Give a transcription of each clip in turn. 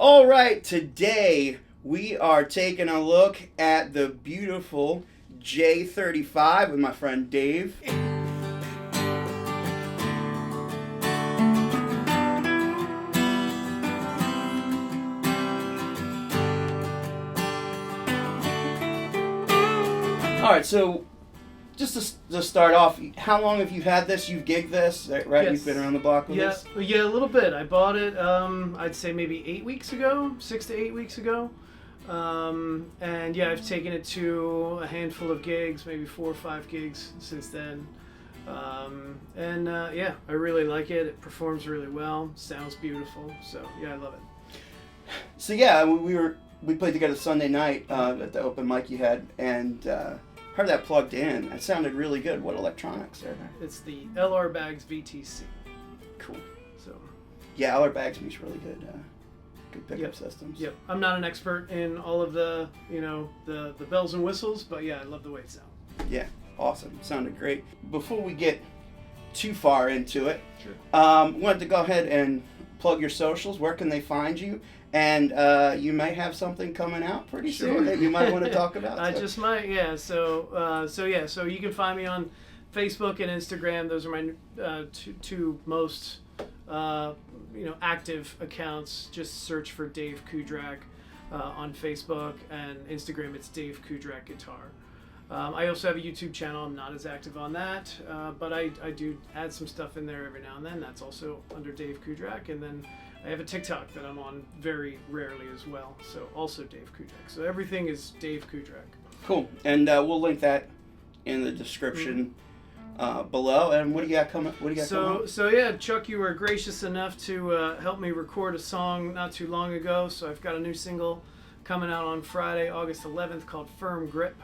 All right, today we are taking a look at the beautiful J35 with my friend Dave. All right, so just to start off, how long have you had this? You've gigged this, right? Yes. You've been around the block with this? Yeah, a little bit. I bought it, I'd say maybe 8 weeks ago, 6 to 8 weeks ago. And yeah, I've taken it to a handful of gigs, maybe 4 or 5 gigs since then. Yeah, I really like it. It performs really well, sounds beautiful. So yeah, I love it. So yeah, we played together Sunday night at the open mic you had, and heard that plugged in. It sounded really good. What electronics are there? It's the LR Bags VTC. Cool. So yeah, LR Bags makes really good pickup systems. Yep. I'm not an expert in all of the the bells and whistles, but yeah, I love the way it sounds. Yeah, awesome. Sounded great. Before we get too far into it, Sure. Wanted to go ahead and plug your socials. Where can they find you? And you might have something coming out pretty soon that you might want to talk about. I just might, yeah. So you can find me on Facebook and Instagram. Those are my two most active accounts. Just search for Dave Cudrak on Facebook, and Instagram it's Dave Cudrak Guitar. I also have a YouTube channel. I'm not as active on that, but I do add some stuff in there every now and then. That's also under Dave Cudrak. And then I have a TikTok that I'm on very rarely as well. So also Dave Cudrak. So everything is Dave Cudrak. Cool. And we'll link that in the description below. And what do you got coming? Coming up? So yeah, Chuck, you were gracious enough to help me record a song not too long ago. So I've got a new single coming out on Friday, August 11th, called Firm Grip.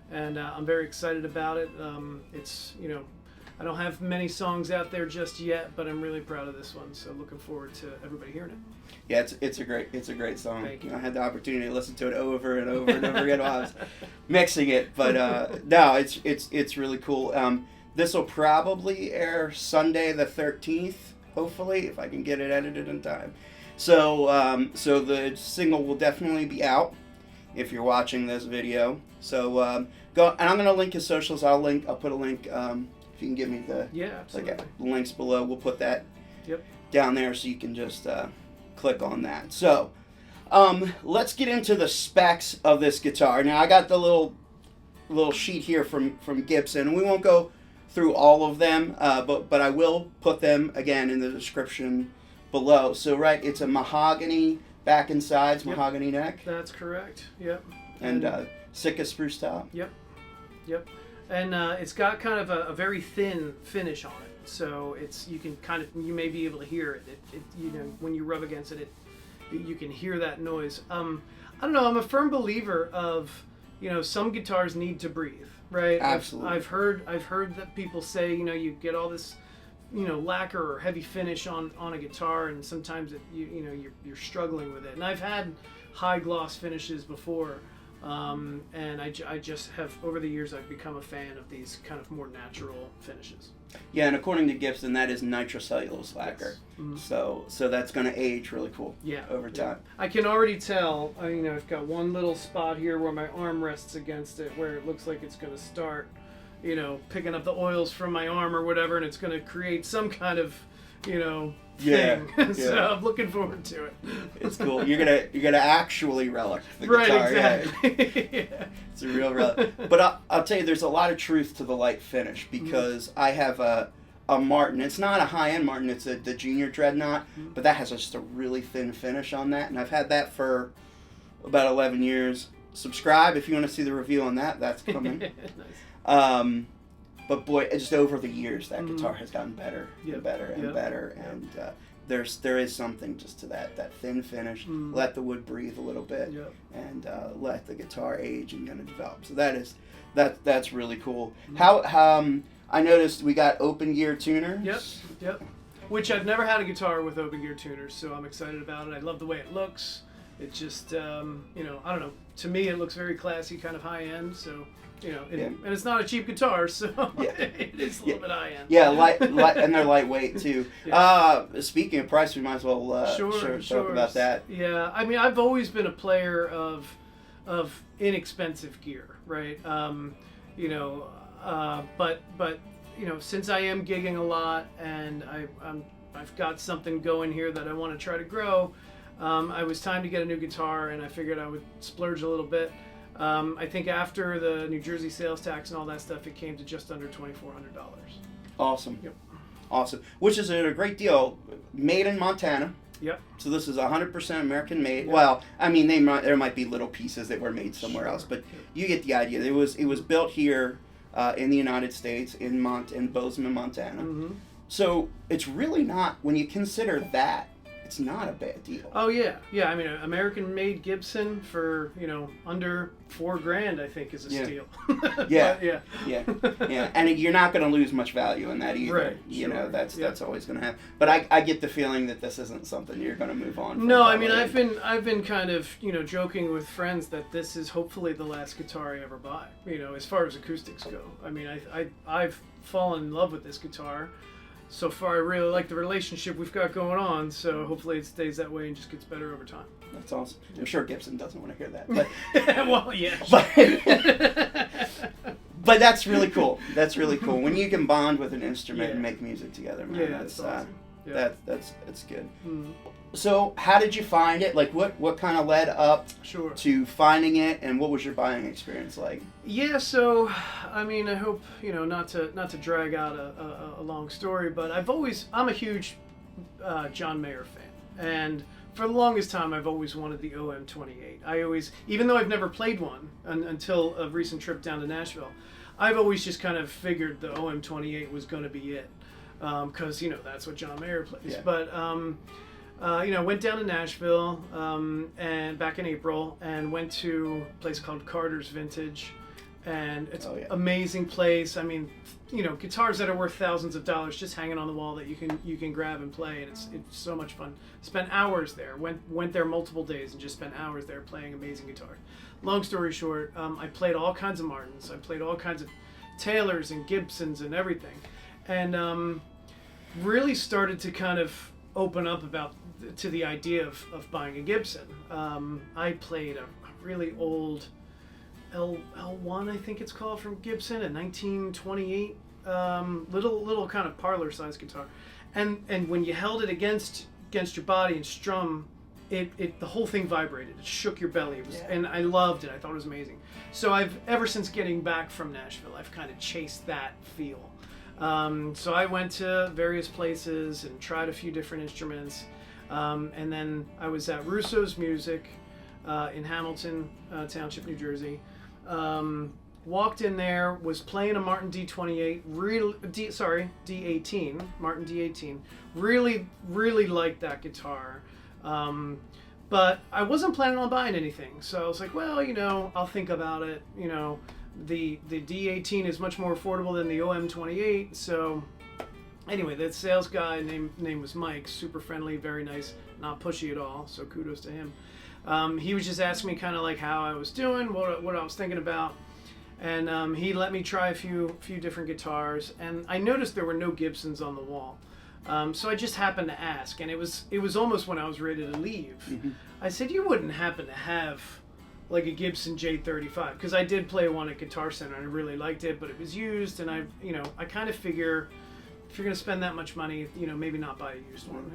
And I'm very excited about it. It's, I don't have many songs out there just yet, but I'm really proud of this one. So looking forward to everybody hearing it. Yeah, it's a great song. Thank you. I had the opportunity to listen to it over and over and over again while I was mixing it. But no, it's really cool. This will probably air Sunday the 13th, hopefully, if I can get it edited in time. So the single will definitely be out if you're watching this video. So go, and I'm gonna link his socials. I'll put a link. If you can give me the absolutely. Links below, we'll put that Yep. down there so you can just click on that. So let's get into the specs of this guitar. Now I got the little sheet here from Gibson, and we won't go through all of them, but I will put them again in the description below. So it's a mahogany back and sides, mahogany neck. That's correct. Yep. And Sitka Spruce top. Yep. And it's got kind of a very thin finish on it, so you may be able to hear it. When you rub against it, you can hear that noise. I don't know. I'm a firm believer of some guitars need to breathe, right? Absolutely. I've heard that people say you get all this lacquer or heavy finish on a guitar, and sometimes you're struggling with it. And I've had high gloss finishes before. And I just have, over the years, I've become a fan of these kind of more natural finishes. Yeah, and according to Gibson, that is nitrocellulose lacquer. Yes. Mm-hmm. So that's going to age really cool. Over time. I can already tell. I've got one little spot here where my arm rests against it, where it looks like it's going to start, picking up the oils from my arm or whatever, and it's going to create some kind of, thing. So I'm looking forward to it. It's cool. You're gonna actually relic the guitar. Right, exactly. Yeah. It's a real relic. But I'll tell you, there's a lot of truth to the light finish, because I have a Martin. It's not a high-end Martin. It's the Junior Dreadnought, but that has just a really thin finish on that, and I've had that for about 11 years. Subscribe if you want to see the review on that. That's coming. Nice. But boy, just over the years, that guitar has gotten better and better and better, and there is something just to that thin finish. Let the wood breathe a little bit, and let the guitar age and kind of develop. So that's really cool. How I noticed we got open gear tuners. Yep. Which I've never had a guitar with open gear tuners, so I'm excited about it. I love the way it looks. It just, I don't know. To me, it looks very classy, kind of high end. So, and it's not a cheap guitar, so it is a little bit high end. Yeah, light, and they're lightweight too. Yeah. Speaking of price, we might as well talk about that. Yeah, I mean, I've always been a player of inexpensive gear, right? But since I am gigging a lot and I've got something going here that I want to try to grow. It was time to get a new guitar, and I figured I would splurge a little bit. I think after the New Jersey sales tax and all that stuff, it came to just under $2,400. Awesome. Yep. Awesome. Which is a great deal. Made in Montana. Yep. So this is 100% American made. Yep. Well, I mean, there might be little pieces that were made somewhere else, but you get the idea. It was built here in the United States in Bozeman, Montana. Mm-hmm. So it's really not, when you consider that, it's not a bad deal. Oh yeah. I mean, American-made Gibson for under $4,000, I think, is a steal. Yeah. And you're not going to lose much value in that either. Right. That's always going to happen. But I get the feeling that this isn't something you're going to move on from. No, I mean, I've been kind of joking with friends that this is hopefully the last guitar I ever buy. As far as acoustics go. I mean, I've fallen in love with this guitar. So far, I really like the relationship we've got going on, so hopefully it stays that way and just gets better over time. That's awesome. I'm sure Gibson doesn't want to hear that. But well, yeah. But that's really cool. That's really cool. When you can bond with an instrument and make music together, man, that's awesome. That's good. Mm-hmm. So how did you find it? Like what kind of led up to finding it, and what was your buying experience like? Yeah, so I mean, I hope not to drag out a long story, but I'm a huge John Mayer fan, and for the longest time I've always wanted the OM28. Even though I've never played one until a recent trip down to Nashville, I've always just kind of figured the OM28 was going to be it, because that's what John Mayer plays. Yeah. But went down to Nashville and back in April, and went to a place called Carter's Vintage, and it's an amazing place. I mean, guitars that are worth thousands of dollars just hanging on the wall that you can grab and play, and it's so much fun. Spent hours there. Went there multiple days and just spent hours there playing amazing guitars. Long story short, I played all kinds of Martins. I played all kinds of Taylors and Gibsons and everything, and really started to kind of open up to the idea of buying a Gibson. I played a really old L1, I think it's called, from Gibson, a 1928 little kind of parlor size guitar, and when you held it against your body and strum, it the whole thing vibrated. It shook your belly. And I loved it. I thought it was amazing. So I've ever since getting back from Nashville, I've kind of chased that feel. So I went to various places and tried a few different instruments. And then I was at Russo's Music in Hamilton Township, New Jersey. Walked in there, was playing a Martin D28, D18, Martin D18. Really liked that guitar. But I wasn't planning on buying anything. So I was like, well, I'll think about it. The D18 is much more affordable than the OM28. So anyway, that sales guy, name was Mike, super friendly, very nice, not pushy at all, so kudos to him. He was just asking me kind of like how I was doing, what I was thinking about, and he let me try a few different guitars, and I noticed there were no Gibsons on the wall. So I just happened to ask, and it was almost when I was ready to leave. Mm-hmm. I said, you wouldn't happen to have like a Gibson J35, because I did play one at Guitar Center and I really liked it, but it was used, and I kind of figure, if you're going to spend that much money, maybe not buy a used one,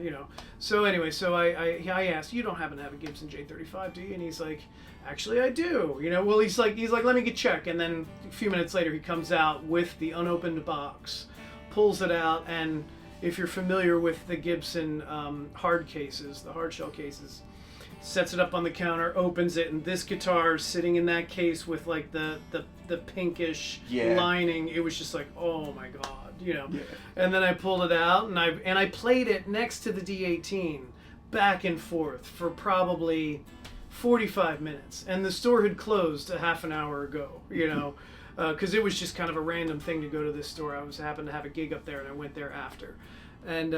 So anyway, so I asked, you don't happen to have a Gibson J35, do you? And he's like, actually I do. Well, he's like, let me check. And then a few minutes later, he comes out with the unopened box, pulls it out, and if you're familiar with the Gibson hard cases, the hard shell cases, sets it up on the counter, opens it, and this guitar is sitting in that case with like the pinkish lining. It was just like, oh my god. And then I pulled it out and I played it next to the D18 back and forth for probably 45 minutes, and the store had closed a half an hour ago, because it was just kind of a random thing to go to this store. I happened to have a gig up there and I went there after, and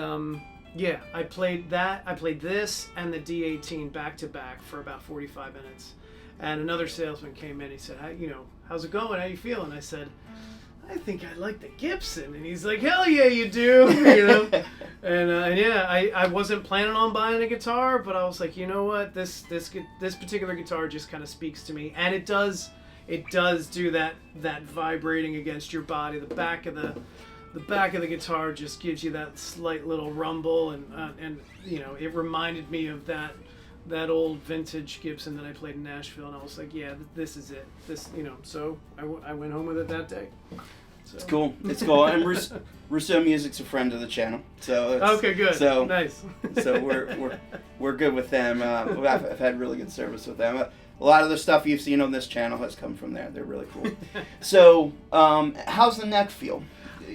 Yeah, I played that. I played this and the D18 back to back for about 45 minutes. And another salesman came in. He said, how's it going? How you feeling? I said, I think I like the Gibson. And he's like, hell yeah, you do. And yeah, I wasn't planning on buying a guitar, but I was like, you know what? This particular guitar just kind of speaks to me, and it does do that vibrating against your body. The back of the guitar just gives you that slight little rumble, and it reminded me of that old vintage Gibson that I played in Nashville, and I was like, yeah, this is it. So I went home with it that day. So. It's cool. It's cool. And Rousseau Music's a friend of the channel, so okay, good. So nice. So we're good with them. I've had really good service with them. A lot of the stuff you've seen on this channel has come from there. They're really cool. So, how's the neck feel?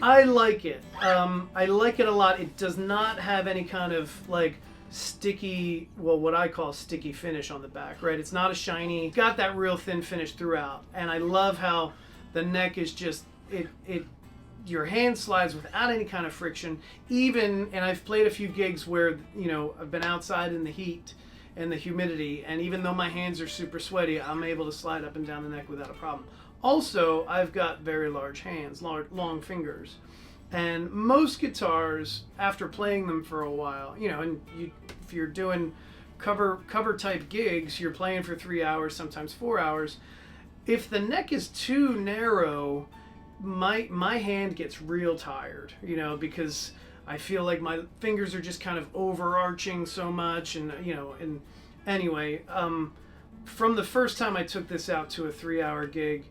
I like it. I like it a lot. It does not have any kind of like sticky, what I call sticky finish on the back, right? It's not a shiny. It's got that real thin finish throughout, and I love how the neck is just your hand slides without any kind of friction. And I've played a few gigs where I've been outside in the heat and the humidity, and even though my hands are super sweaty, I'm able to slide up and down the neck without a problem. Also, I've got very large hands, long fingers, and most guitars, after playing them for a while, if you're doing cover type gigs, you're playing for 3 hours, sometimes 4 hours. If the neck is too narrow, my hand gets real tired, because I feel like my fingers are just kind of overarching so much, and anyway, from the first time I took this out to a 3-hour gig,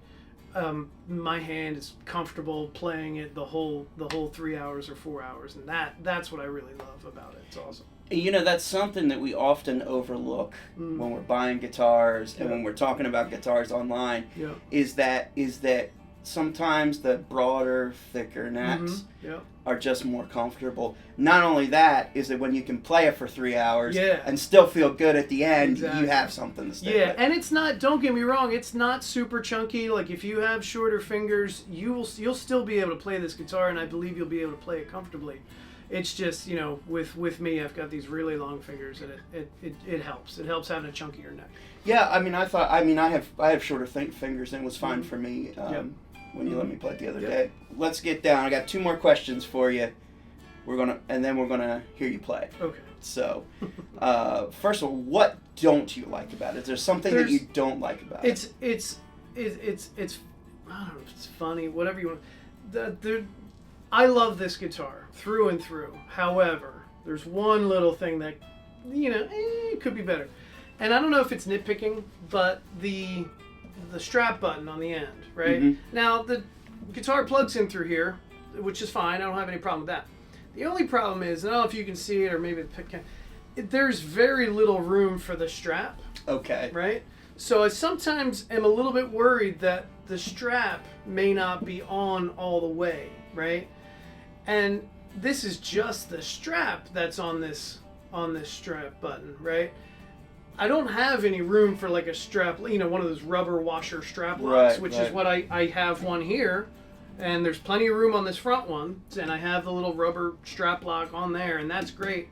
my hand is comfortable playing it the whole 3 hours or 4 hours, and that's what I really love about it. It's awesome. That's something that we often overlook when we're buying guitars and when we're talking about guitars online. Is that sometimes the broader, thicker necks are just more comfortable. Not only that, is that when you can play it for 3 hours and still feel good at the end, you have something to stick with. And it's not, don't get me wrong, it's not super chunky. Like if you have shorter fingers, you'll still be able to play this guitar, and I believe you'll be able to play it comfortably. It's just, with me, I've got these really long fingers, and it helps. It helps having a chunkier neck. Yeah, I have shorter fingers, and it was fine for me when you let me play it the other day. Let's get down. I got 2 more questions for you. And then we're gonna hear you play. Okay. So, first of all, what don't you like about it? Is there something that you don't like about it? It's I don't know if it's funny, whatever you want. I love this guitar through and through. However, there's one little thing that, it could be better. And I don't know if it's nitpicking, but the strap button on the end, right? Now, the guitar plugs in through here, which is fine. I don't have any problem with that. The only problem is, I don't know if you can see it or maybe the pick can, there's very little room for the strap. Okay. Right? So I sometimes am a little bit worried that the strap may not be on all the way, right? And this is just the strap that's on this strap button, right? I don't have any room for like a strap, one of those rubber washer strap locks, which is what I have one here, and there's plenty of room on this front one, and I have the little rubber strap lock on there, and that's great.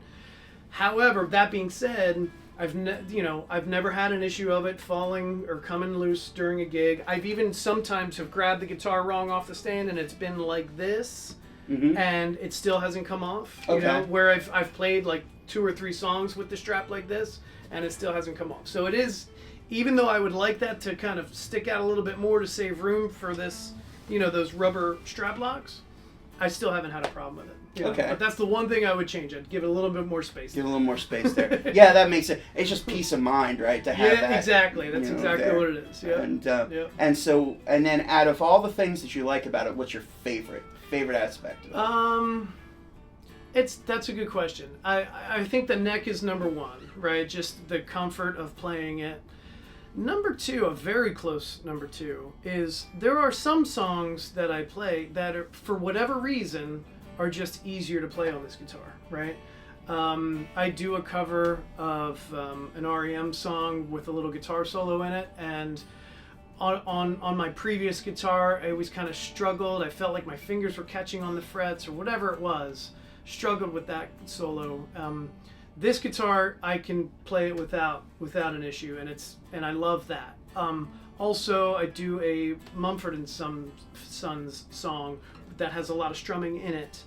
However, that being said, I've never had an issue of it falling or coming loose during a gig. I've even sometimes have grabbed the guitar wrong off the stand, and it's been like this, and it still hasn't come off. Where I've played like 2 or 3 songs with the strap like this, and it still hasn't come off. So it is, even though I would like that to kind of stick out a little bit more to save room for this, those rubber strap locks, I still haven't had a problem with it. Okay. But that's the one thing I would change. I'd give it a little bit more space. Give it a little more space there. Yeah, that makes it. It's just peace of mind, right? To have that. Exactly. That's exactly there. What it is. Yeah. And then out of all the things that you like about it, what's your favorite aspect of it? That's a good question. I think the neck is number 1, right? Just the comfort of playing it. Number 2, a very close number 2, is there are some songs that I play that are, for whatever reason, are just easier to play on this guitar, right? I do a cover of an REM song with a little guitar solo in it, and on my previous guitar, I always kind of struggled. I felt like my fingers were catching on the frets or whatever it was. struggled with that solo. This guitar, I can play it without an issue, and I love that. Also, I do a Mumford and Sons song that has a lot of strumming in it.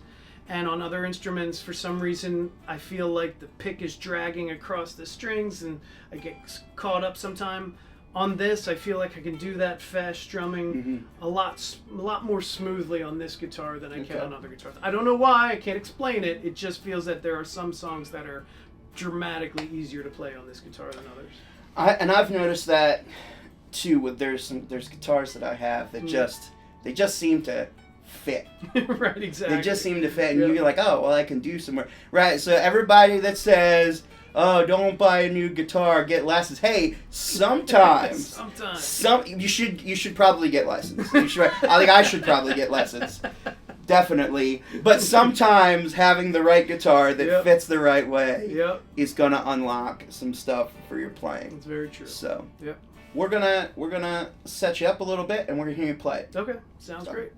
And on other instruments, for some reason, I feel like the pick is dragging across the strings and I get caught up sometime. On this, I feel like I can do that fast strumming a lot more smoothly on this guitar than I can on other guitars. I don't know why, I can't explain it. It just feels that there are some songs that are dramatically easier to play on this guitar than others. I've noticed that too. With there's guitars that I have that they just seem to fit. Right, exactly. They just seem to fit, and you're like, oh, well, I can do some more. Right, so everybody that says, oh, don't buy a new guitar, get lessons. Hey, sometimes you should probably get lessons. I should probably get lessons. Definitely. But sometimes having the right guitar that fits the right way is gonna unlock some stuff for your playing. That's very true. So we're gonna set you up a little bit and we're gonna hear you play. Okay. Sounds great.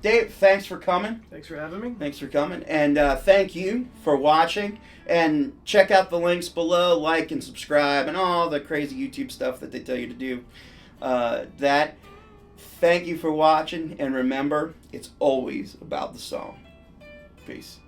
Dave, thanks for coming. Thanks for having me. Thanks for coming. And thank you for watching. And check out the links below. Like and subscribe and all the crazy YouTube stuff that they tell you to do. Thank you for watching. And remember, it's always about the song. Peace.